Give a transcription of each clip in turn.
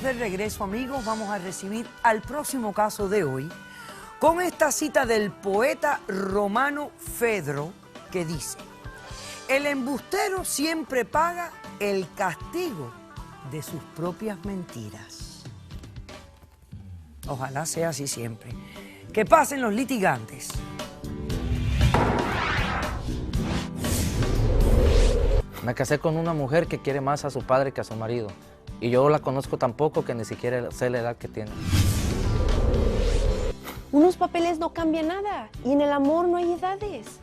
estamos de regreso, amigos. Vamos a recibir al próximo caso de hoy con esta cita del poeta romano Fedro que dice: el embustero siempre paga el castigo de sus propias mentiras. Ojalá sea así siempre. Que pasen los litigantes. Me casé con una mujer que quiere más a su padre que a su marido. Y yo la conozco tan poco que ni siquiera sé la edad que tiene. Unos papeles no cambian nada. Y en el amor no hay edades.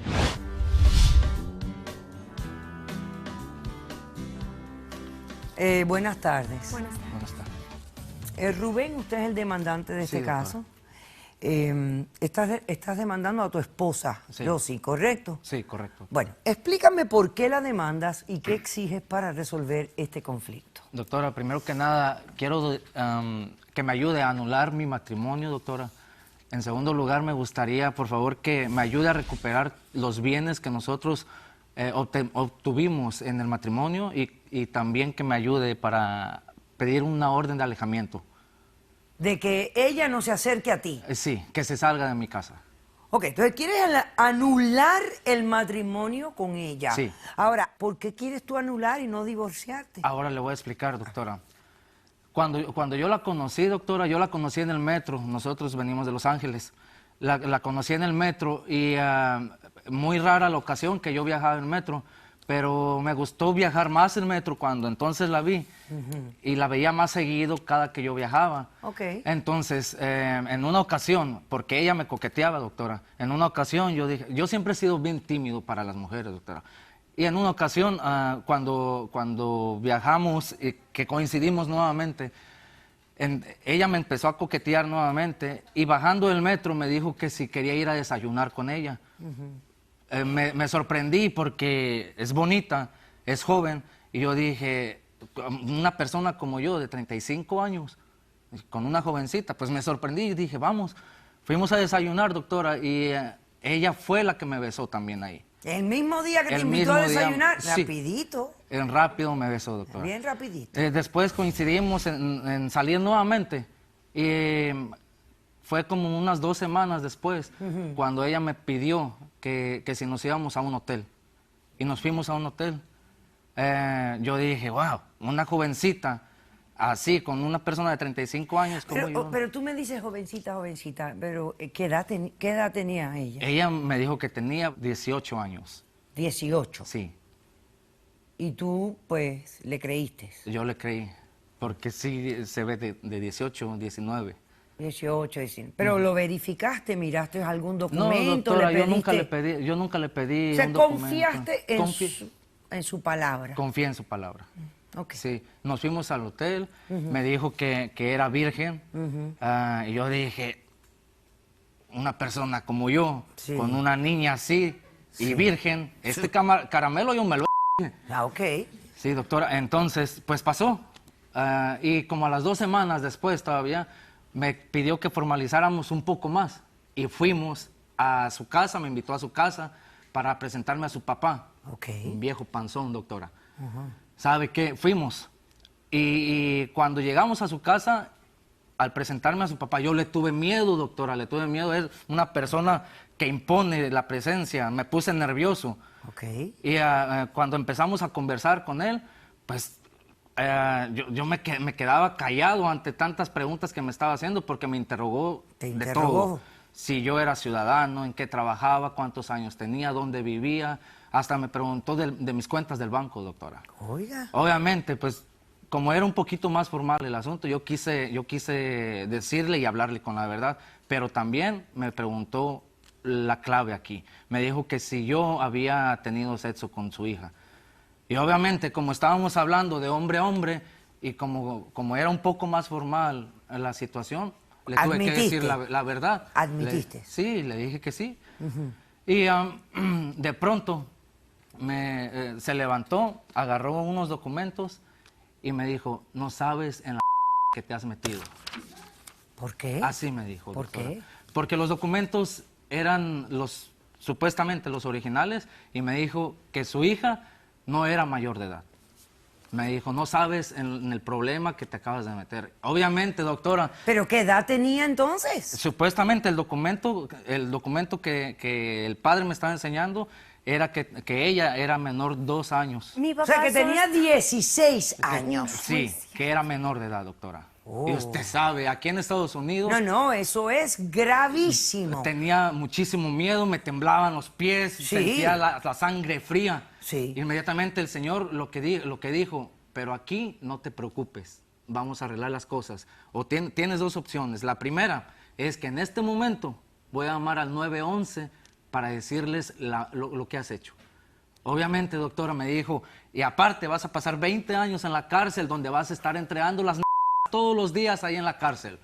Buenas tardes. Buenas tardes. Buenas tardes. Rubén, usted es el demandante de este doctora. caso. Estás demandando a tu esposa, Sí. Rosy, ¿correcto? Sí, correcto. Bueno, explícame por qué la demandas y qué exiges para resolver este conflicto. Doctora, primero que nada, quiero que me ayude a anular mi matrimonio, doctora. En segundo lugar, me gustaría, por favor, que me ayude a recuperar los bienes que nosotros obtuvimos en el matrimonio y también que me ayude para pedir una orden de alejamiento. De que ella no se acerque a ti. Sí, que se salga de mi casa. Ok, entonces quieres anular el matrimonio con ella. Sí. Ahora, ¿por qué quieres tú anular y no divorciarte? Ahora le voy a explicar, doctora. Cuando yo la conocí, doctora, yo la conocí en el metro. Nosotros venimos de Los Ángeles. La conocí en el metro y muy rara la ocasión que yo viajaba en el metro, pero me gustó viajar más en metro cuando entonces la vi y la veía más seguido cada que yo viajaba. Ok. Entonces, en una ocasión, porque ella me coqueteaba, doctora, en una ocasión yo dije, yo siempre he sido bien tímido para las mujeres, doctora. Y en una ocasión, cuando viajamos y que coincidimos nuevamente, ella me empezó a coquetear nuevamente y bajando del metro me dijo que si quería ir a desayunar con ella. Me sorprendí porque es bonita, es joven, y yo dije, una persona como yo de 35 años, con una jovencita, pues me sorprendí y dije, vamos. Fuimos a desayunar, doctora, y ella fue la que me besó también ahí. El mismo día que te El invitó a mismo día, desayunar, sí. Rapidito, En rápido me besó, doctora. bien rapidito. Después coincidimos en salir nuevamente y fue como unas 2 semanas después cuando ella me pidió que si nos íbamos a un hotel. Y nos fuimos a un hotel. Yo dije, wow, una jovencita así, con una persona de 35 años como yo. Pero tú me dices jovencita, pero ¿qué edad tenía ella? Ella me dijo que tenía 18 años. 18. Sí, Y tú, pues, le creíste. yo le creí, porque sí se ve de 18, 19. 18, 19. Pero lo verificaste, miraste algún No, documento, doctora, le yo nunca le pediste. pedí, yo nunca le pedí O sea, un documento. confiaste en su palabra. Confié en su palabra. Ok. Sí, nos fuimos al hotel, me dijo que era virgen, y yo dije, una persona como yo, Sí. con una niña así, Sí. y virgen, este caramelo yo me lo... Ah, ok. Sí, doctora, entonces, pues pasó, y como a las 2 semanas después todavía, me pidió que formalizáramos un poco más, y fuimos a su casa, me invitó a su casa para presentarme a su papá, Ok. un viejo panzón, doctora. ¿Sabe qué? Fuimos. Y cuando llegamos a su casa, al presentarme a su papá, yo le tuve miedo, doctora, le tuve miedo. Es una persona que impone la presencia. Me puse nervioso. Ok. Y cuando empezamos a conversar con él, pues yo me quedaba callado ante tantas preguntas que me estaba haciendo porque me interrogó ¿Te de interrogó? todo. Si yo era ciudadano, en qué trabajaba, cuántos años tenía, dónde vivía. Hasta me preguntó de mis cuentas del banco, doctora. Oiga. Obviamente, pues, como era un poquito más formal el asunto, yo quise decirle y hablarle con la verdad, pero también me preguntó la clave aquí. Me dijo que si yo había tenido sexo con su hija. Y obviamente, como estábamos hablando de hombre a hombre, y como era un poco más formal la situación, le tuve que decir la verdad. ¿Admitiste? Sí, le dije que sí. Y de pronto se levantó, agarró unos documentos y me dijo, no sabes en la que te has metido. ¿Por qué? Así me dijo. ¿Por doctora. qué? Porque los documentos eran supuestamente los originales y me dijo que su hija no era mayor de edad. Me dijo, no sabes en el problema que te acabas de meter. Obviamente, doctora, ¿Pero qué edad tenía entonces? supuestamente el documento que el padre me estaba enseñando era que ella era menor 2 años. Mi O papá sea, que tenía 16 años. Sí, que era menor de edad, doctora. Y usted sabe, aquí en Estados Unidos No, no, eso es gravísimo. tenía muchísimo miedo, me temblaban los pies, Sí. sentía la sangre fría. Sí. Inmediatamente el Señor lo que dijo, pero aquí no te preocupes, vamos a arreglar las cosas. O tienes 2 opciones. La primera es que en este momento voy a llamar al 911 para decirles lo que has hecho. Obviamente, doctora, me dijo, y aparte vas a pasar 20 años en la cárcel donde vas a estar entregando las todos los días ahí en la cárcel.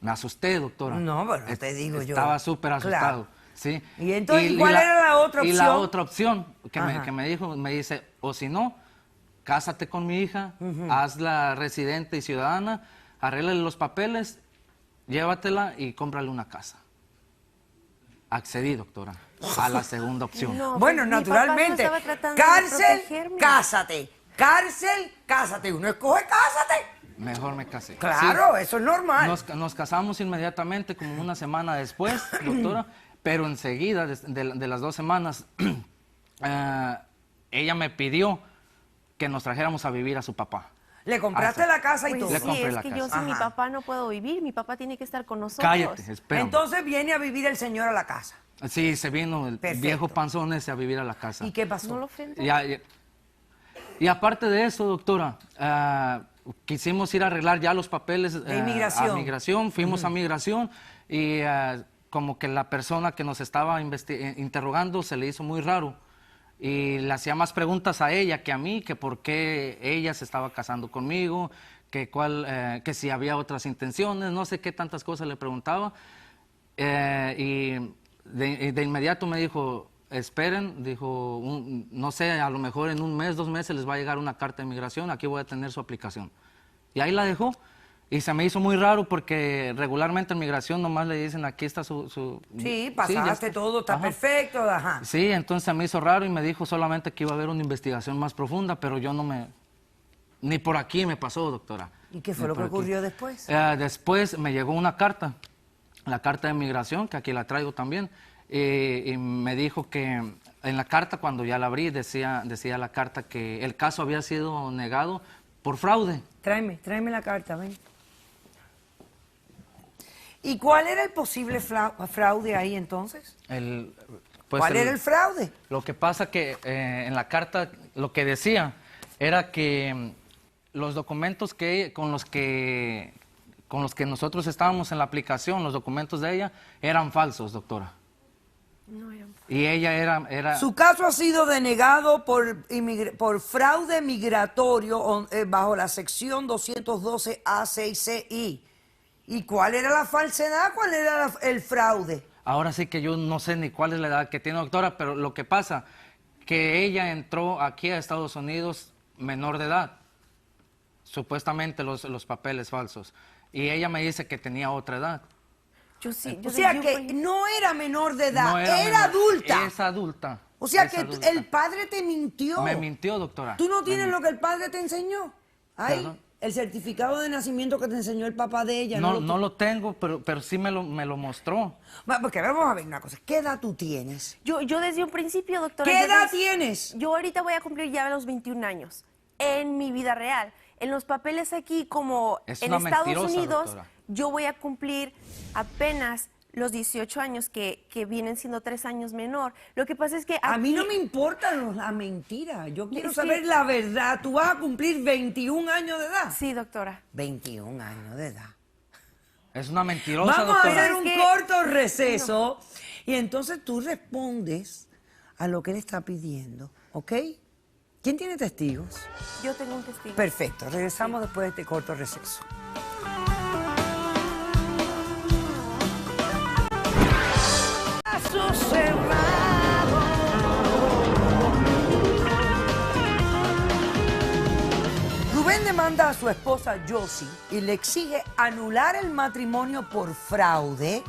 Me asusté, doctora. No, pero te digo yo. Estaba súper asustado. Claro. ¿Sí? Y entonces, ¿cuál era la otra Y la opción? otra opción que Ajá. me dijo, me dice, o si no, cásate con mi hija, hazla residente y ciudadana, arréglale los papeles, llévatela y cómprale una casa. Accedí, doctora, a la segunda opción. No, Bueno, pues, mi naturalmente. papá no estaba tratando de Cárcel, protegerme. cásate. Cárcel, cásate. Uno escoge cásate. Mejor me casé. Claro, Sí. eso es normal. Nos casamos inmediatamente, como una semana después, doctora, pero enseguida, de las 2 semanas, ella me pidió que nos trajéramos a vivir a su papá. Le compraste Hasta- la casa y Pues todo. Le sí, compré es la que casa. yo sin mi Ajá. papá no puedo vivir, mi papá tiene que estar con nosotros. Cállate, espera. Entonces viene a vivir el señor a la casa. Sí, se vino el Perfecto. viejo panzón ese a vivir a la casa. ¿Y qué pasó? No lo ofendo. Y aparte de eso, doctora, quisimos ir a arreglar ya los papeles De inmigración. a migración, fuimos a migración y como que la persona que nos estaba interrogando se le hizo muy raro y le hacía más preguntas a ella que a mí, que por qué ella se estaba casando conmigo, que si había otras intenciones, no sé qué tantas cosas le preguntaba. Y de inmediato me dijo, esperen, dijo, no sé, a lo mejor en 1 mes, 2 meses les va a llegar una carta de migración, aquí voy a tener su aplicación. Y ahí la dejó. Y se me hizo muy raro porque regularmente en migración nomás le dicen, aquí está su... Sí, ya pasaste está. todo, está Ajá. perfecto, ajá. Sí, entonces se me hizo raro y me dijo solamente que iba a haber una investigación más profunda, pero yo no me... Ni por aquí me pasó, doctora. ¿Y qué fue Ni lo que por aquí. ocurrió después? Después me llegó una carta, la carta de migración, que aquí la traigo también, y me dijo que en la carta, cuando ya la abrí, decía la carta que el caso había sido negado por fraude. Tráeme la carta, ven. ¿Y cuál era el posible fraude ahí entonces? Pues ¿Cuál era el fraude? Lo que pasa que en la carta lo que decía era que los documentos con los que nosotros estábamos en la aplicación, los documentos de ella, eran falsos, doctora. No era... Y ella era Su caso ha sido denegado por fraude migratorio bajo la sección 212 A6CI. ¿Y cuál era la falsedad? ¿Cuál era el fraude? Ahora sí que yo no sé ni cuál es la edad que tiene, doctora, pero lo que pasa que ella entró aquí a Estados Unidos menor de edad, supuestamente los papeles falsos, y ella me dice que tenía otra edad. Yo sí, O sea que pues, no era menor de edad, No era menor, adulta. Es adulta. O sea es que adulta. el padre te mintió. Me mintió, doctora. ¿Tú no tienes lo que el padre te enseñó? Ahí, Perdón. el certificado de nacimiento que te enseñó el papá de ella. No lo tengo, pero sí me lo mostró. Porque vamos a ver una cosa. ¿Qué edad tú tienes? yo desde un principio, doctora... ¿Qué yo edad des- tienes? Yo ahorita voy a cumplir ya los 21 años en mi vida real. En los papeles aquí, como Es en una Estados mentirosa, Unidos, doctora. yo voy a cumplir apenas los 18 años que vienen siendo 3 años menor. Lo que pasa es que A mí aquí- no me importa la mentira. Yo quiero Es saber que- la verdad. Tú vas a cumplir 21 años de edad. Sí, doctora. 21 años de edad. Es una mentirosa, Vamos a doctora. hacer Es un que- corto receso y entonces tú respondes a lo que él está pidiendo, ¿ok? ¿Quién tiene testigos? Yo tengo un testigo. Perfecto, regresamos después de este corto receso. Caso cerrado. Rubén demanda a su esposa Josie y le exige anular el matrimonio por fraude,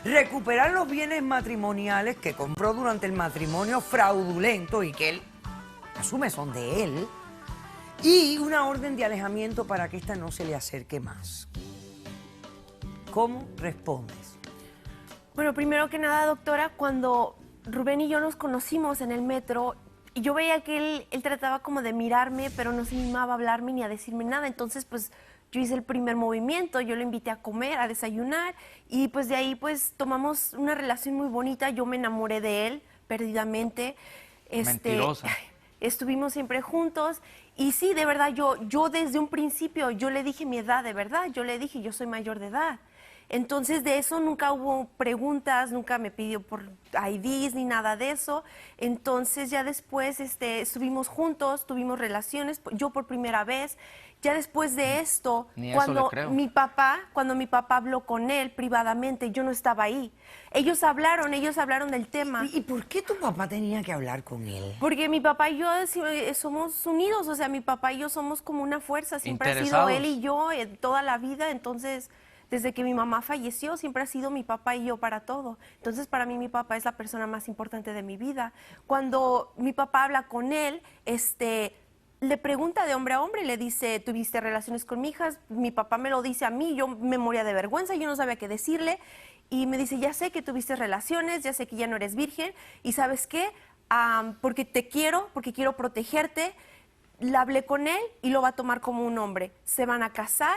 recuperar los bienes matrimoniales que compró durante el matrimonio fraudulento y que él asume son de él, y una orden de alejamiento para que esta no se le acerque más. ¿Cómo respondes? Bueno, primero que nada, doctora, cuando Rubén y yo nos conocimos en el metro, yo veía que él trataba como de mirarme, pero no se animaba a hablarme ni a decirme nada. Entonces, pues, yo hice el primer movimiento, yo lo invité a comer, a desayunar, y pues de ahí, pues, tomamos una relación muy bonita. Yo me enamoré de él perdidamente. Mentirosa. Estuvimos siempre juntos, y sí, de verdad, yo desde un principio, yo le dije mi edad, de verdad, yo le dije, yo soy mayor de edad. Entonces, de eso nunca hubo preguntas, nunca me pidió por IDs ni nada de eso. Entonces, ya después estuvimos juntos, tuvimos relaciones, yo por primera vez. Ya después de esto, Ni eso le creo. cuando mi papá habló con él privadamente, yo no estaba ahí. Ellos hablaron del tema. ¿Y por qué tu papá tenía que hablar con él? Porque mi papá y yo somos unidos, o sea, mi papá y yo somos como una fuerza, siempre ha sido Interesados. él y yo toda la vida. Entonces, desde que mi mamá falleció, siempre ha sido mi papá y yo para todo. Entonces, para mí, mi papá es la persona más importante de mi vida. Cuando mi papá habla con él, le pregunta de hombre a hombre, le dice, ¿tuviste relaciones con mi hija? Mi papá me lo dice a mí, yo me moría de vergüenza, yo no sabía qué decirle. Y me dice, ya sé que tuviste relaciones, ya sé que ya no eres virgen. ¿Y sabes qué? Porque te quiero, porque quiero protegerte. Le hablé con él y lo va a tomar como un hombre. Se van a casar.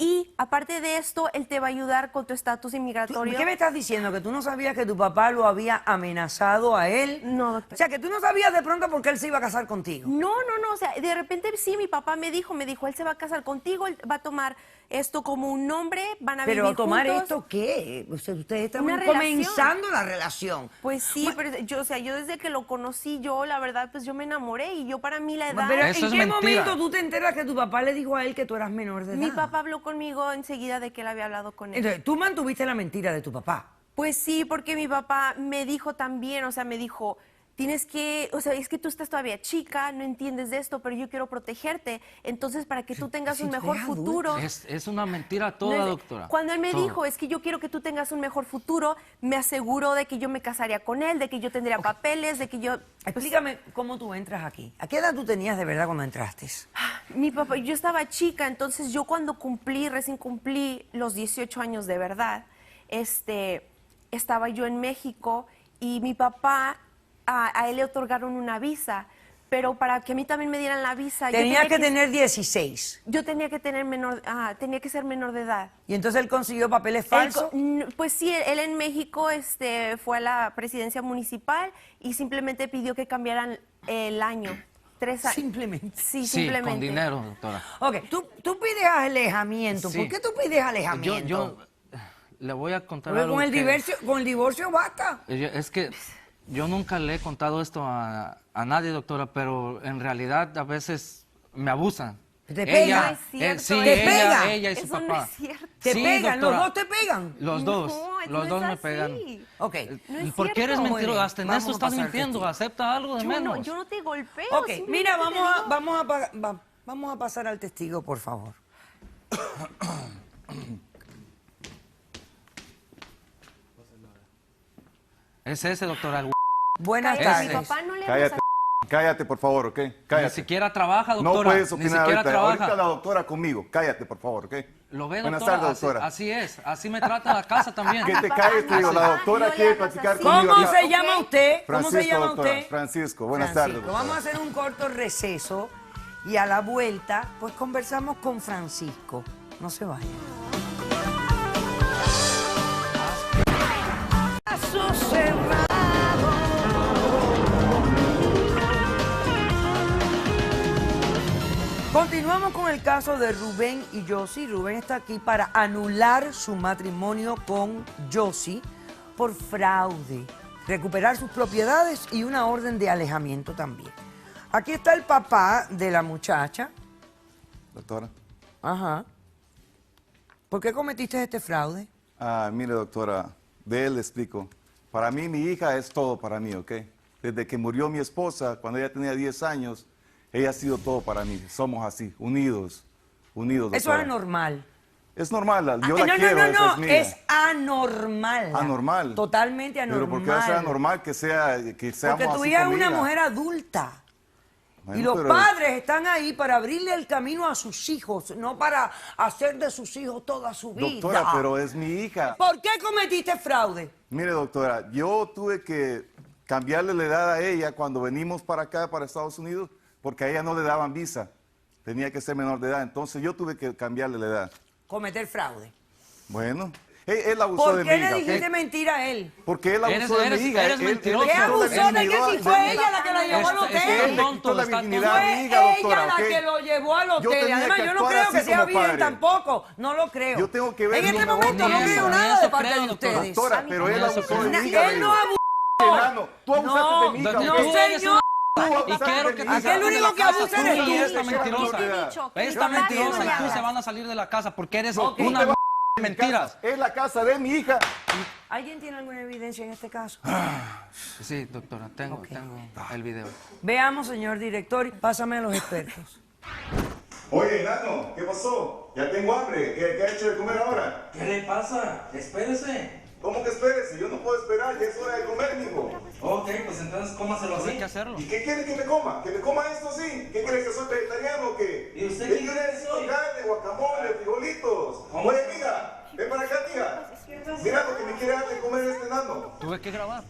Y aparte de esto, él te va a ayudar con tu estatus inmigratorio. ¿Qué me estás diciendo? ¿Que tú no sabías que tu papá lo había amenazado a él? No, doctor. O sea, que tú no sabías de pronto por qué él se iba a casar contigo. No, o sea, de repente sí, mi papá me dijo, él se va a casar contigo, él va a tomar esto como un hombre, van a vivir ¿Pero tomar juntos. esto qué? O sea, ustedes están Una relación. comenzando la relación. Pues sí, pero yo desde que lo conocí, la verdad, pues yo me enamoré, y yo para mí la edad... Pero Eso ¿en es qué mentira. momento tú te enteras que tu papá le dijo a él que tú eras menor de edad? Mi papá habló conmigo enseguida de que él había hablado con él. Entonces, tú mantuviste la mentira de tu papá. Pues sí, porque mi papá me dijo también, o sea, me dijo, tienes que, o sea, es que tú estás todavía chica, no entiendes de esto, pero yo quiero protegerte. Entonces, para que tú tengas si un tú mejor eres adulto. futuro... Es una mentira No toda, es- doctora. Cuando él me Todo. dijo, es que yo quiero que tú tengas un mejor futuro, me aseguró de que yo me casaría con él, de que yo tendría papeles, de que yo... Explícame cómo tú entras aquí. ¿A qué edad tú tenías de verdad cuando entraste? Mi papá, yo estaba chica, entonces yo cuando recién cumplí los 18 años de verdad, estaba yo en México, y mi papá, a él le otorgaron una visa, pero para que a mí también me dieran la visa... Tenías que tener 16. Yo tenía que tener tenía que ser menor de edad. Y entonces él consiguió papeles Él falsos. pues sí, él en México fue a la presidencia municipal y simplemente pidió que cambiaran el año. 3 años. Simplemente. Sí, Sí, simplemente. con dinero, doctora. Ok, tú pides alejamiento. Sí. ¿Por qué tú pides alejamiento? Yo le voy a contar Porque algo con el que- divorcio basta. Es que yo nunca le he contado esto a nadie, doctora, pero en realidad a veces me abusan. Te pegan. No es cierto, sí, ¿Te pegan? ella y su Eso papá. no es cierto. ¿Te Sí, pegan? doctora. ¿Los dos te pegan? Los dos, No, los no dos es me así. pegan. Ok. No es ¿Por qué eres cierto. Muy mentiroso? bien, Hasta en vamos eso a estás pasar mintiendo. testigo. Acepta algo de menos. Yo no te golpeo. Ok, simplemente mira, te digo- vamos a pasar al testigo, por favor. Es ese, doctora. El Buenas Cállate, Ese. mi tardes. papá no le Cállate, cállate, por favor, ¿ok? Ni Cállate. siquiera trabaja, No doctora. puedes Ni opinar siquiera ahorita. trabaja. Ahorita la doctora conmigo. Cállate, por favor, ¿ok? Lo ve, Buenas doctora. tardes, doctora. Así es. Así me trata la casa también. Que te papá, calles, te digo. no, La no, doctora no le quiere hagas platicar así. conmigo. ¿Cómo ahorita. se llama usted? ¿Cómo se Francisco, llama doctora. usted? Francisco, buenas Francisco. tardes. doctora. Vamos a hacer un corto receso y a la vuelta, pues conversamos con Francisco. No se vayan. Caso cerrado. Continuamos con el caso de Rubén y Josie. Rubén está aquí para anular su matrimonio con Josie por fraude, recuperar sus propiedades y una orden de alejamiento también. Aquí está el papá de la muchacha. Doctora. Ajá. ¿Por qué cometiste este fraude? Mire, doctora, de él le explico. Para mí, mi hija es todo para mí, ¿ok? Desde que murió mi esposa, cuando ella tenía 10 años, ella ha sido todo para mí. Somos así, unidos, unidos, Eso doctora. es anormal. Es normal, yo Ah, la no, quiero, no, esa no, es mía. es anormal. Anormal. Totalmente anormal. Pero ¿por qué va a ser anormal que seamos Porque tu así hija es con mi una hija? mujer adulta. Bueno, y los pero- padres están ahí para abrirle el camino a sus hijos, no para hacer de sus hijos toda su vida. Doctora, pero es mi hija. ¿Por qué cometiste fraude? Mire, doctora, yo tuve que cambiarle la edad a ella cuando venimos para acá, para Estados Unidos, porque a ella no le daban visa. Tenía que ser menor de edad, entonces yo tuve que cambiarle la edad. Cometer fraude. Bueno, él abusó ¿Por de mi qué hija. le ¿ok? dijiste mentira a él? Porque él abusó de mi hija. eres mentiroso. ¿Qué quitó la abusó de virginidad que si fue ella la que la llevó al Está- hotel? Él le quitó la Está virginidad tonto. a mi Fue hija, doctora, ella la ¿ok? que lo llevó al Yo hotel. tenía Además, que yo no actuar creo que así sea como bien padre. tampoco. No lo creo. Yo tengo que ver En este mi momento no ni creo eso, nada ni de eso parte creo, de doctora. ustedes. Doctora, pero él Ni eso abusó de creo. mi hija. Él no Enano, tú abusaste No, de mi hija. no, ¿ok? Tú eres señor. Y abusaste quiero de que mi te hija. Aquel único que abusa tú eres y tú. esta Yo mentirosa. te he dicho, Esta mi papá mentirosa no y le tú se habla. van a salir de la casa porque eres Ok. una Usted va de mentiras. Es la casa de mi hija. ¿Alguien tiene alguna evidencia en este caso? Sí, doctora, tengo el video. Veamos, señor director, y pásame a los expertos. Oye, enano, ¿qué pasó? Ya tengo hambre. ¿Qué ha hecho de comer ahora? ¿Qué le pasa? Espérese. ¿Cómo que espérese? Yo no puedo esperar, ya es hora de comer, mijo. Ok, pues entonces cómaselo Pues hay así. que hacerlo. ¿Y qué quiere que me coma? ¿Que me coma esto así? ¿Qué quiere que soy vegetariano o qué? ¿Y usted Yo quién necesito soy? carne, guacamole, frijolitos. ¿Cómo? Oye, mira, ven para acá, tía. Mira lo que me quiere dar de comer este enano. Tuve que grabar.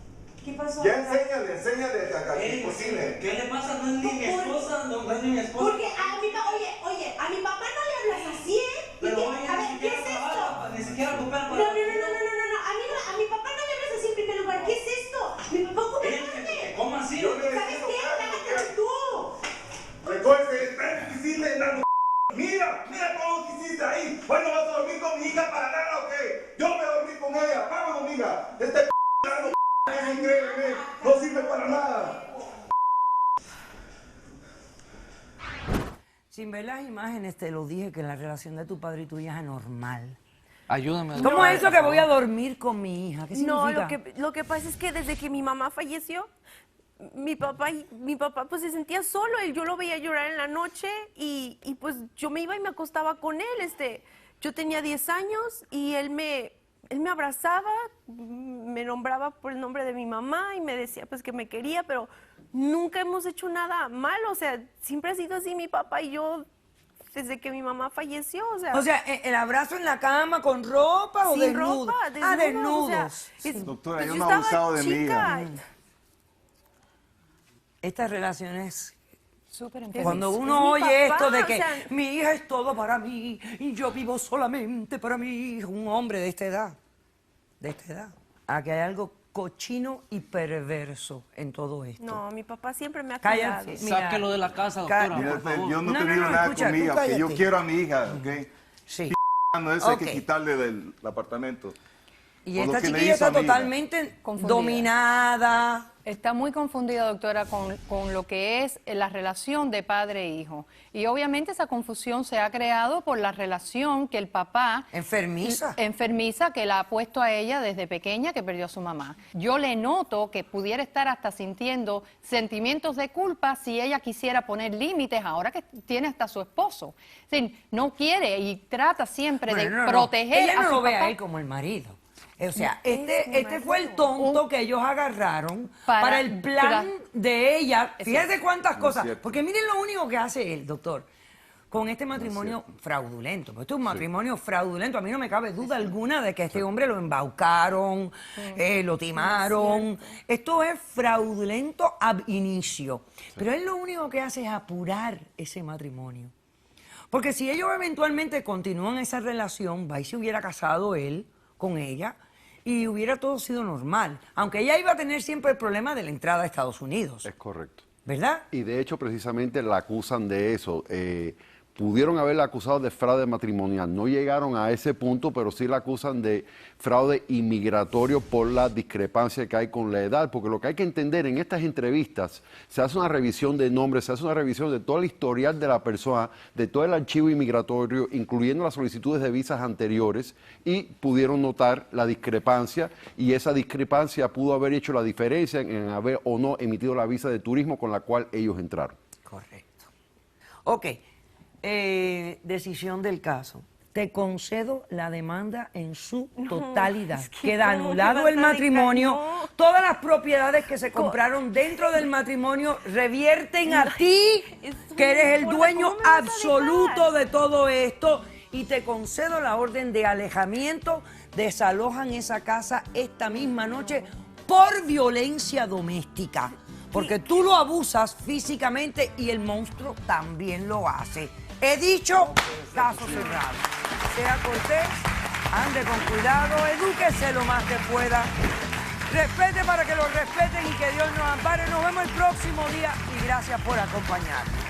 ¿Qué pasó? Ya enséñale a que Ey, cocine. ¿Qué le pasa? No es ni mi esposa, no es ni mi esposa. Porque a mi papá, oye, a mi papá no le hablas así, ¿eh? ¿Y Pero qué? oye, A ni ver, ¿qué siquiera es esto? trabaja, ni siquiera coopera No, para... no, no, no, no, no, a mi papá no le hablas así en primer lugar, ¿qué es esto? Mi papá come Él que carne. coma así. Yo ¿Sabes necesito qué? carne, Trágatelo ¿ok? tú. Recoge, ven, quisiste, enano. Mira todo lo que hiciste ahí. Bueno, vas a dormir con mi hija para nada, ¿o qué? Yo me dormí con ella. Vámonos, mija. Este enano es increíble, no sirve para nada. Sin ver las imágenes, te lo dije que la relación de tu padre y tuya es anormal. Ayúdame. ¿Cómo doctora, es eso por que voy a favor. dormir con mi hija? ¿Qué No, significa? lo que pasa es que desde que mi mamá falleció, mi papá pues se sentía solo. Yo lo veía llorar en la noche y pues yo me iba y me acostaba con él. Yo tenía 10 años y él me abrazaba, me nombraba por el nombre de mi mamá y me decía pues que me quería, pero nunca hemos hecho nada malo. O sea, siempre ha sido así mi papá y yo desde que mi mamá falleció. O sea, ¿el abrazo en la cama con ropa o sin desnudo? ropa, Ah, desnudos, o sea, desnudos. es- Doctora, pues yo yo no he estaba abusado de mi hija. chica. Estas relaciones, Súper cuando es uno mi oye papá, esto de o que sea- mi hija es todo para mí y yo vivo solamente para mi hija, un hombre de esta edad, aquí hay algo cochino y perverso en todo esto. No, mi papá siempre me ha Cállate. cuidado. Mira, Sáquelo de la casa, doctora, Mira, por favor. Yo no he No, tenido no, nada escucha, con mi tú hija, que yo cállate. quiero a mi hija, ¿ok? Sí. No, eso hay Ok. que quitarle del apartamento. Y Por lo esta que le chiquilla hizo está a mi hija. totalmente Confundida. dominada. Está muy confundida, doctora, con lo que es la relación de padre e hijo. Y obviamente esa confusión se ha creado por la relación que el papá... Enfermiza. Enfermiza que la ha puesto a ella desde pequeña, que perdió a su mamá. Yo le noto que pudiera estar hasta sintiendo sentimientos de culpa si ella quisiera poner límites ahora que tiene hasta su esposo. Es decir, no quiere y trata siempre Bueno, de no, no. proteger Ella a no su lo ve papá. a él como el marido. O sea, Es mi este fue el marido. tonto que ellos agarraron Para- para el plan de ella. Es Fíjate cierto. cuántas cosas. cierto. Porque miren lo único que hace él, doctor, con este matrimonio fraudulento. Porque esto es un matrimonio fraudulento. A mí no me cabe duda alguna de que este hombre lo embaucaron, lo timaron. Esto es fraudulento ab inicio. Pero él lo único que hace es apurar ese matrimonio. Porque si ellos eventualmente continúan esa relación, va y se hubiera casado él con ella y hubiera todo sido normal. Aunque ella iba a tener siempre el problema de la entrada a Estados Unidos. Es correcto. ¿Verdad? Y de hecho, precisamente la acusan de eso. Pudieron haberla acusado de fraude matrimonial. No llegaron a ese punto, pero sí la acusan de fraude inmigratorio por la discrepancia que hay con la edad. Porque lo que hay que entender en estas entrevistas, se hace una revisión de nombres, se hace una revisión de todo el historial de la persona, de todo el archivo inmigratorio, incluyendo las solicitudes de visas anteriores, y pudieron notar la discrepancia, y esa discrepancia pudo haber hecho la diferencia en haber o no emitido la visa de turismo con la cual ellos entraron. Correcto. Ok. Decisión del caso. te concedo la demanda en su totalidad. es que Queda ¿cómo anulado me vas el a matrimonio. dejar? No. Todas las propiedades que se compraron dentro del matrimonio revierten a ti, eso que eres el no importa. dueño ¿Cómo me vas a absoluto dejar? de todo esto. Y te concedo la orden de alejamiento. Desalojan esa casa esta misma noche por violencia doméstica. Porque tú lo abusas físicamente y el monstruo también lo hace. He dicho, caso cerrado. Sea cortés, ande con cuidado, edúquese lo más que pueda. Respete para que lo respeten y que Dios nos ampare. Nos vemos el próximo día y gracias por acompañarnos.